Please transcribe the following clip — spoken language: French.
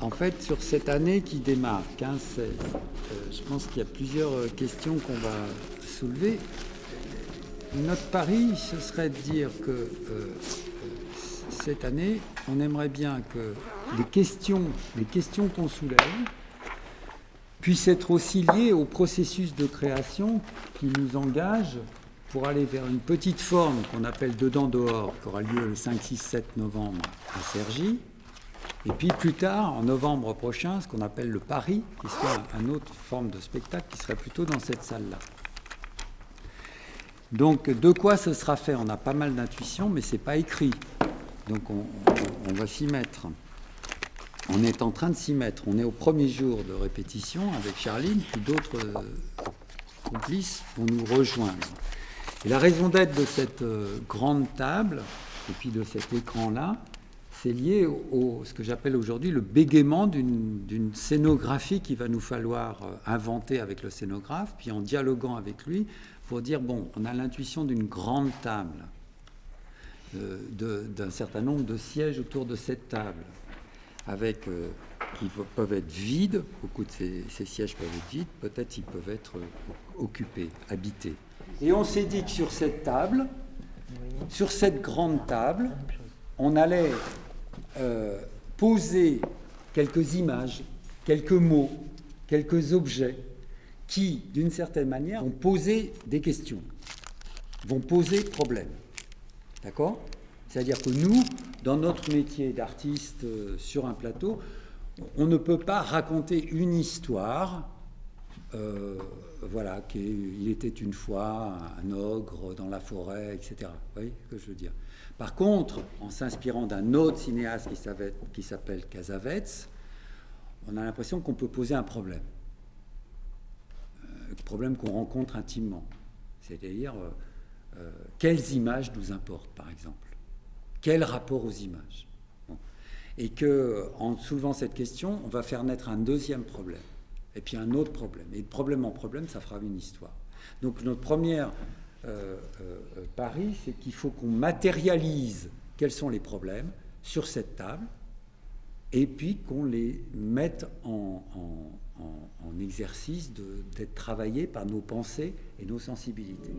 En fait, sur cette année qui démarre, 15-16, je pense qu'il y a plusieurs questions qu'on va soulever. Notre pari, ce serait de dire que cette année, on aimerait bien que les questions qu'on soulève puissent être aussi liées au processus de création qui nous engage pour aller vers une petite forme qu'on appelle Dedans-dehors, qui aura lieu le 5, 6, 7 novembre à Cergy. Et puis plus tard, en novembre prochain, ce qu'on appelle le Paris, qui sera une autre forme de spectacle qui serait plutôt dans cette salle-là. Donc de quoi ce sera fait? On a pas mal d'intuitions, mais ce n'est pas écrit. Donc on va s'y mettre. On est en train de s'y mettre. On est au premier jour de répétition avec Charline, puis d'autres complices vont nous rejoindre. Et la raison d'être de cette grande table, et puis de cet écran-là, c'est lié au ce que j'appelle aujourd'hui le bégaiement d'une scénographie qu'il va nous falloir inventer avec le scénographe, puis en dialoguant avec lui, pour dire, bon, on a l'intuition d'une grande table, d'un certain nombre de sièges autour de cette table, avec, qui peuvent être vides, beaucoup de ces sièges peuvent être vides, peut-être ils peuvent être occupés, habités. Et on s'est dit que sur cette table, sur cette grande table, on allait poser quelques images, quelques mots, quelques objets qui, d'une certaine manière, vont poser des questions, vont poser problème. D'accord ? C'est-à-dire que nous, dans notre métier d'artiste sur un plateau, on ne peut pas raconter une histoire, voilà, qu'il était une fois un ogre dans la forêt, etc. Vous voyez ce que je veux dire ? Par contre, en s'inspirant d'un autre cinéaste qui s'appelle Cassavetes, on a l'impression qu'on peut poser un problème. Un problème qu'on rencontre intimement. C'est-à-dire, quelles images nous importent, par exemple ? Quel rapport aux images ? Bon. Et qu'en soulevant cette question, on va faire naître un deuxième problème. Et puis un autre problème. Et de problème en problème, ça fera une histoire. Donc notre première pari, c'est qu'il faut qu'on matérialise quels sont les problèmes sur cette table et puis qu'on les mette en exercice d'être travaillés par nos pensées et nos sensibilités.